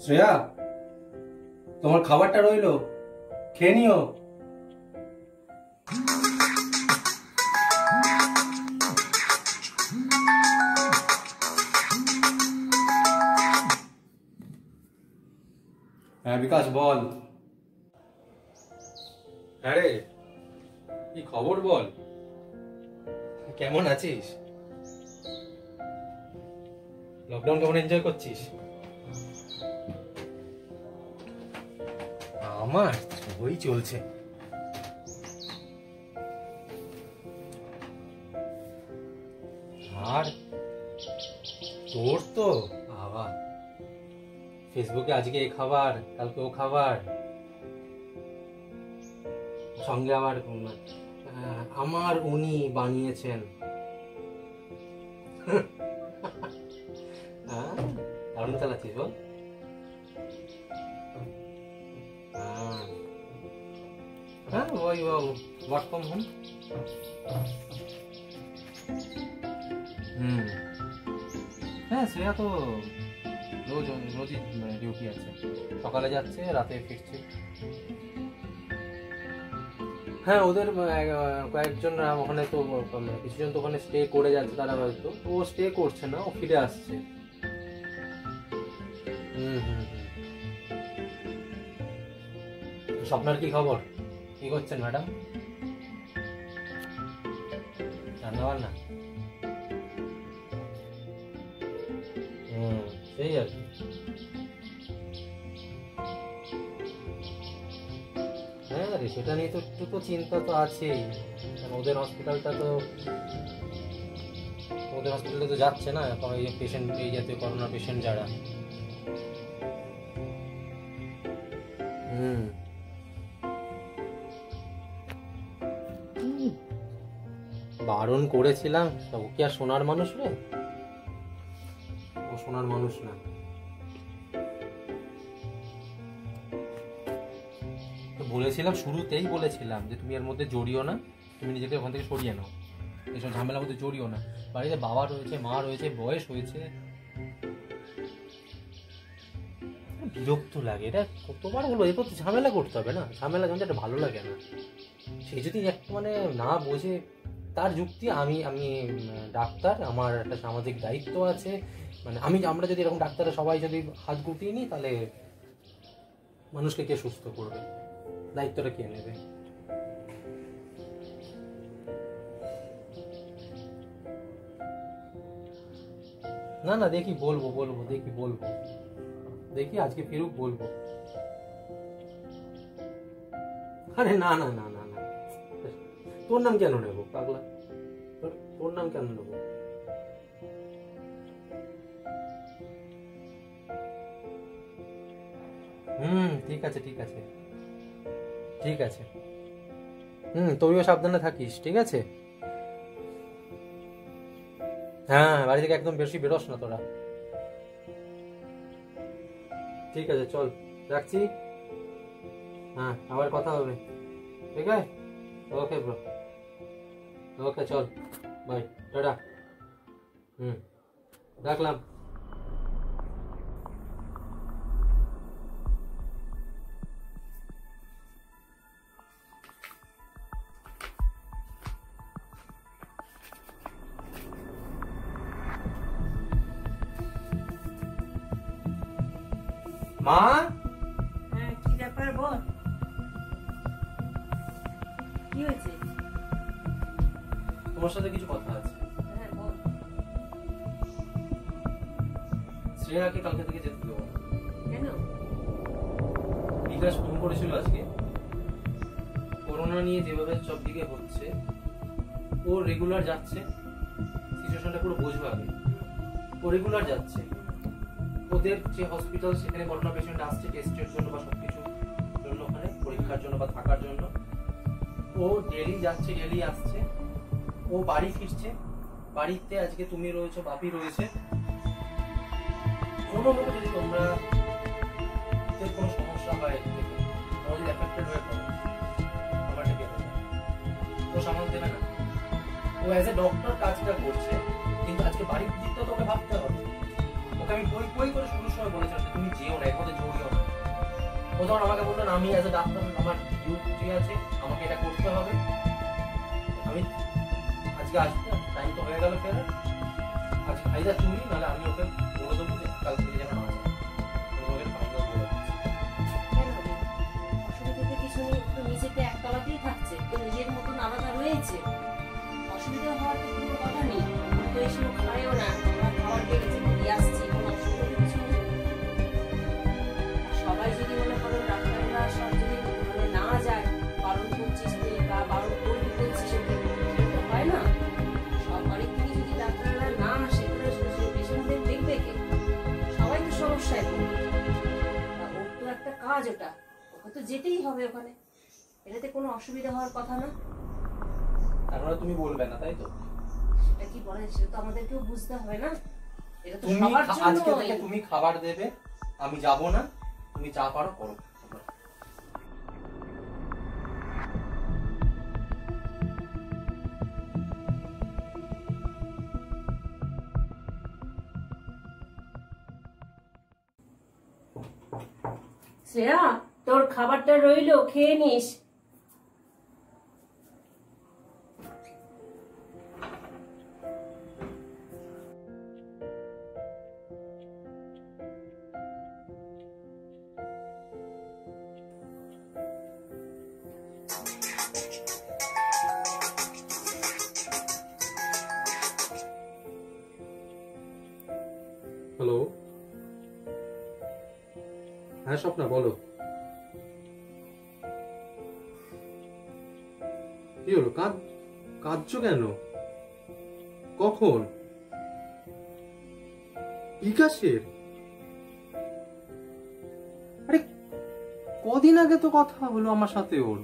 শ্রেয়া, তোমার খাবারটা রইলো, খেয়ে নিও। হ্যাঁ বিকাশ বল। হ্যাঁ রে, কি খবর বল, কেমন আছিস? লকডাউন কেমন এনজয় করছিস? আমার ওই চলছে। আর তোর তো বাবা, ফেসবুকে আজকে এই খাবার, কালকে ও খাবার, সঙ্গে আবার আমার উনি বানিয়েছেন। দারুণ চালাচ্ছিস বল। হ্যাঁ ওই ওয়ার্ক ফ্রম হোম। হ্যাঁ শ্রেয়া তো রোজই ডিউটি আছে, সকালে যাচ্ছে রাতে ফিরছে। হ্যাঁ ওদের কয়েকজন ওখানে তো কিছুজন তো ওখানে স্টে করে যাচ্ছে, তারা হয়তো ও স্টে করছে না, ও ফিরে আসছে। স্বপ্নার কি খবর, কি করছেন ম্যাডাম? রান্না বান্না? সেই আর কি। হ্যাঁ রে, সেটা নিয়ে তো একটু তো চিন্তা তো আছেই। ওদের হসপিটালটা তো যাচ্ছে না এখন, এই পেশেন্ট, এই জাতীয় করোনা পেশেন্ট যারা। বারণ করেছিলাম, ও কি আর শোনার মানুষ রে? ও শোনার মানুষ না। বলেছিলাম, শুরুতেই বলেছিলাম যে তুমি এর মধ্যে জড়িও না, তুমি নিজেকে ওখান থেকে সরিয়ে নাও, এইসব ঝামেলার মধ্যে জড়িও না। বাড়িতে বাবা রয়েছে, মা রয়েছে, বয়স হয়েছে, বিরক্ত লাগে। এটা কতবার হলো, এরপর তো ঝামেলা করতে হবে না, ঝামেলা যখন এটা ভালো লাগে না। সে যদি একটু মানে না বোঝে, তার যুক্তি আমি ডাক্তার, আমার একটা সামাজিক দায়িত্ব আছে, মানে আমরা যদি এরকম ডাক্তাররা সবাই যদি হাত গুটিয়ে নিই, তাহলে মানুষকে কে সুস্থ করবে, দায়িত্বটা কে নেবে? না না, দেখি বলবো, দেখি আজকে ফিরুক বলবো। আরে না না না না না, তোর নাম কেন নেবো পাগলা, তোর নাম কেন নেবো? ঠিক আছে ঠিক আছে ঠিক আছে। তুইও সাবধানে থাকিস, ঠিক আছে? হ্যাঁ, বাড়ি থেকে একদম বেশি বেরোস না তোরা। ঠিক আছে, চল রাখছি। হ্যাঁ, আবার কথা হবে, ঠিক আছে? ওকে ব্রো, ওকে চল, বাই, টাটা। রাখলাম। মা, হ্যাঁ কি ব্যাপার বল, কি হয়েছে? তোমার সাথে কিছু কথা আছে। হ্যাঁ বল। শ্রেয়াকে কালকে থেকে যেতে দেবো। কেন? বিকাশ ফোন করেছিল আজকে, করোনা নিয়ে যেভাবে সব দিকে হচ্ছে, ও রেগুলার যাচ্ছে, সিচুয়েশনটা পুরো বুঝবে আগে। ও রেগুলার যাচ্ছে, ওদের যে হসপিটাল সেখানে করোনা পেশেন্ট আসছে টেস্টের জন্য বা সবকিছুর জন্য, ওখানে পরীক্ষার জন্য বা থাকার জন্য। ও ডেলি যাচ্ছে, ডেলি আসছে, ও বাড়ি ফিরছে। বাড়িতে আজকে তুমি রয়েছো, বাপি রয়েছে। কোনো মতো যদি তোমরা কোনো সমস্যা হয়, যদি এফেক্টেড হয়ে পড়ো, আমার কে দেবে? ও সামাল দেবে না। ও অ্যাজ এ ডক্টর কাজটা করছে, কিন্তু আজকে বাড়ির দিকটা তোকে ভাবতে হবে। ওকে আমি কই করে শুরুর সময় বলেছিলাম যে তুমি যেও না, এর মধ্যে জড়িও না। ও তখন আমাকে বললেন আমি অ্যাজ এ ডাক্তার আমার ডিউটি আছে, আমাকে এটা করতে হবে। আমি আজকে আসবে, টাইম তো হয়ে গেল ফেরার। আজ ফাইদা তুমি, নাহলে আমি ওকে বলে দেবো যে কাল থেকে যেন না যায়। আমি ওকে ফাইদা বলে দিচ্ছি। কেন রে? অসুবিধা তো কিছু নেই, তো নিজেতে একতলাতেই থাকছে, তো নিজের মতন আলাদা রয়েছে, অসুবিধা হওয়ার তো কোনো কথা নেই। তো এই সময় খায়ও না, আমরা খাবার খেয়ে গেছি, দিয়ে আসছি, কোনো অসুবিধা তো কিছু নেই। আর সবাই যদি মনে করো ডাক্তাররা সব যদি মানে না যায়, বারণ করছিস তুই বা বারণ করবি করছিস, সেটা তো হয় না। সব বাড়ির থেকে যদি ডাক্তাররা না আসে, তাহলে পেশেন্টদের দেখবে কে? সবাই তো সমস্যায় পড়বে। তা ওর তো একটা কাজ ওটা, ওকে তো যেতেই হবে ওখানে, এটাতে কোনো অসুবিধা হওয়ার কথা না। তারপরে তুমি বলবে না, তাই তো? সেটা কি বলে, সেটা তো আমাদেরকেও বুঝতে হবে না। এটা তো তুমি সবার আজকে জন্য। থেকে তুমি খাবার দেবে, আমি যাব না, তুমি যা পারো করো। শ্রেয়া, তোর খাবারটা রইলো, খেয়ে নিস। হ্যালো, হ্যাঁ স্বপ্না বলো। কি হলো, কাঁদছো কেন? কখন? বিকাশের? আরে কদিন আগে তো কথা হলো আমার সাথে ওর।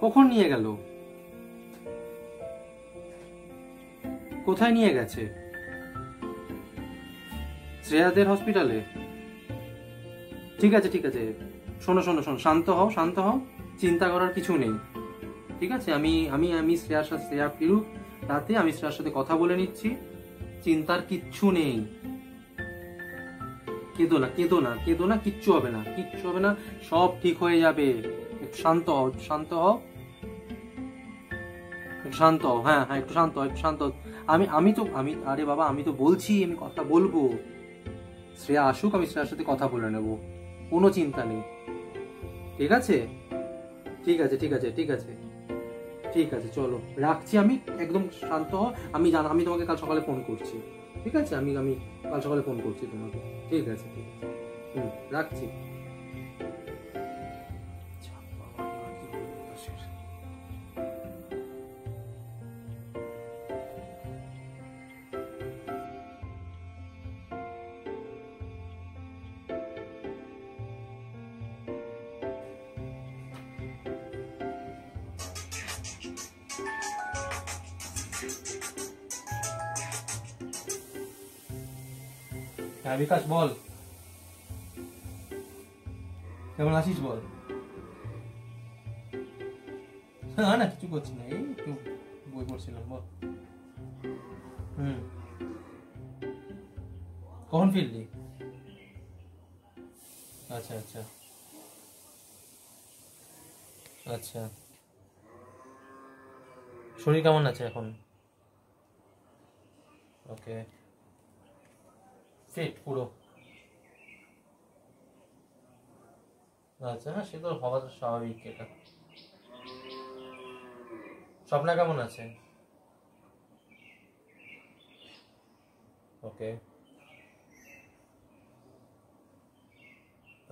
কখন নিয়ে গেল? কোথায় নিয়ে গেছে? শ্রেয়াদের হসপিটালে? ঠিক আছে ঠিক আছে, শোনো শোনো শোনো, শান্ত হও শান্ত হও, চিন্তা করার কিছু নেই। ঠিক আছে, আমি আমি আমি শ্রেয়ার সাথে, শ্রেয়া ফিরুক রাতে, আমি শ্রেয়ার সাথে কথা বলে নিচ্ছি, চিন্তার কিচ্ছু নেই। কেঁদো না কেঁদো না কেঁদো না, কিচ্ছু হবে না কিচ্ছু হবে না, সব ঠিক হয়ে যাবে। একটু শান্ত হও শান্ত হও, একটু শান্ত হও, হ্যাঁ হ্যাঁ একটু শান্ত হও একটু শান্ত হও। আমি আরে বাবা আমি তো বলছি, আমি কথা বলবো, শ্রেয়া আসুক, আমি শ্রেয়ার সাথে কথা বলে নেব, কোনো চিন্তা নেই। ঠিক আছে ঠিক আছে ঠিক আছে ঠিক আছে ঠিক আছে, চলো রাখছি, আমি একদম শান্ত হও। আমি তোমাকে কাল সকালে ফোন করছি। ঠিক আছে, আমি কাল সকালে ফোন করছি তোমাকে। ঠিক আছে ঠিক আছে, রাখছি। হ্যাঁ বিকাশ বল, কেমন আছিস বল। হ্যাঁ না কিছু করছি না, এই একটু বই পড়ছিলাম, বল। কখন ফিরলি? আচ্ছা আচ্ছা আচ্ছা, শরীর কেমন আছে এখন? ওকে, ফিট পুরো? আচ্ছা, হ্যাঁ সে তো হওয়া স্বাভাবিক। এটা স্বপ্না কেমন আছে? ওকে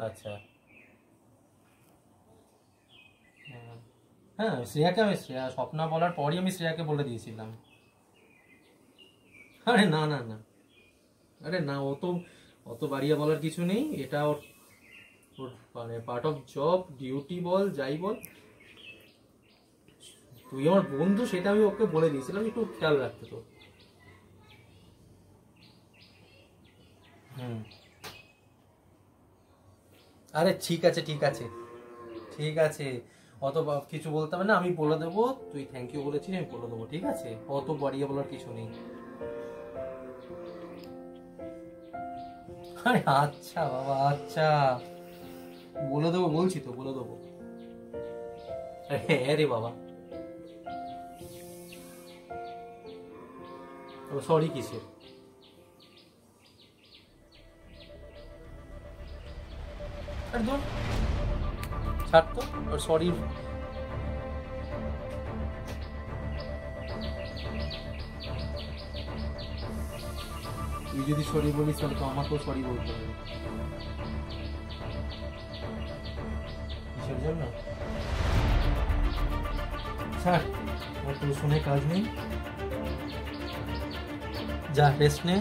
আচ্ছা, হ্যাঁ শ্রেয়া স্বপ্না বলার পরই আমি শ্রেয়াকে বলে দিয়েছিলাম। আরে না না না, আরে না, অত বাড়িয়ে বলার কিছু নেই, এটা ওর মানে পার্ট অফ জব, ডিউটি বল যাই বল, তুই আমার বন্ধু সেটা আমি ওকে বলে দিয়েছিলাম, একটু খেয়াল রাখতে তো। আরে ঠিক আছে ঠিক আছে ঠিক আছে, অত কিছু বলতে হবে না, আমি বলে দেবো, তুই থ্যাংক ইউ বলেছিস, আমি বলে দেবো। ঠিক আছে, অত বাড়িয়ে বলার কিছু নেই। আরে আচ্ছা বাবা, আচ্ছা বলে দেবো, বলছি তো বলে দেবো। হ্যাঁ রে বাবা, সরি কিসে? আরে ধর, ছাড় তো, সরি। তুই যদি সরি বলিস তাহলে তো আমাকেও সরি বলতে হবে। কিসের জন্য? ছাড়, আমার তো শুনে কাজ নেই। যা রেস্ট নে,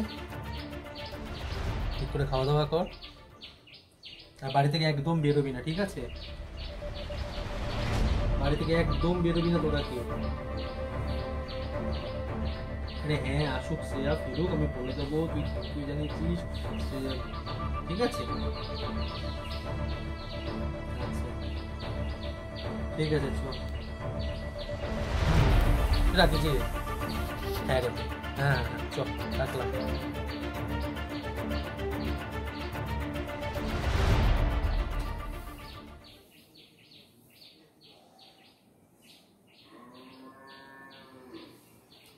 ঠিক করে খাওয়া দাওয়া কর, আর বাড়ি থেকে একদম বেরোবি না, ঠিক আছে? বাড়ি থেকে একদম বেরোবি না তোরা কেউ। আরে হ্যাঁ, আসুক শ্রেয়া, ফিরুক, আমি বলে দেবো, তুই তুই জানিয়েছিস, ঠিক আছে? আচ্ছা ঠিক আছে, চল রাখছি। হ্যাঁ রে, হ্যাঁ হ্যাঁ, চল রাখলাম।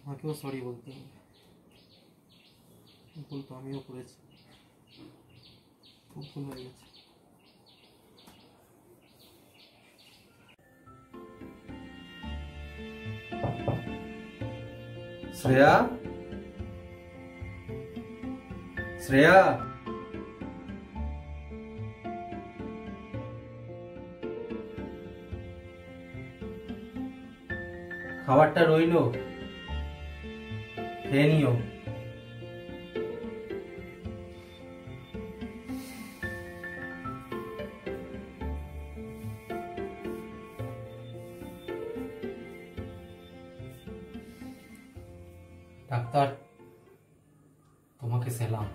আমাকেও সরি বলতে হবে, ভুল তো আমিও করেছি, খুব ভুল হয়ে গেছে। শ্রেয়া, শ্রেয়া, খাবারটা রইলো, খেয়ে নিও। ডাক্তার, তোমাকে সেলাম।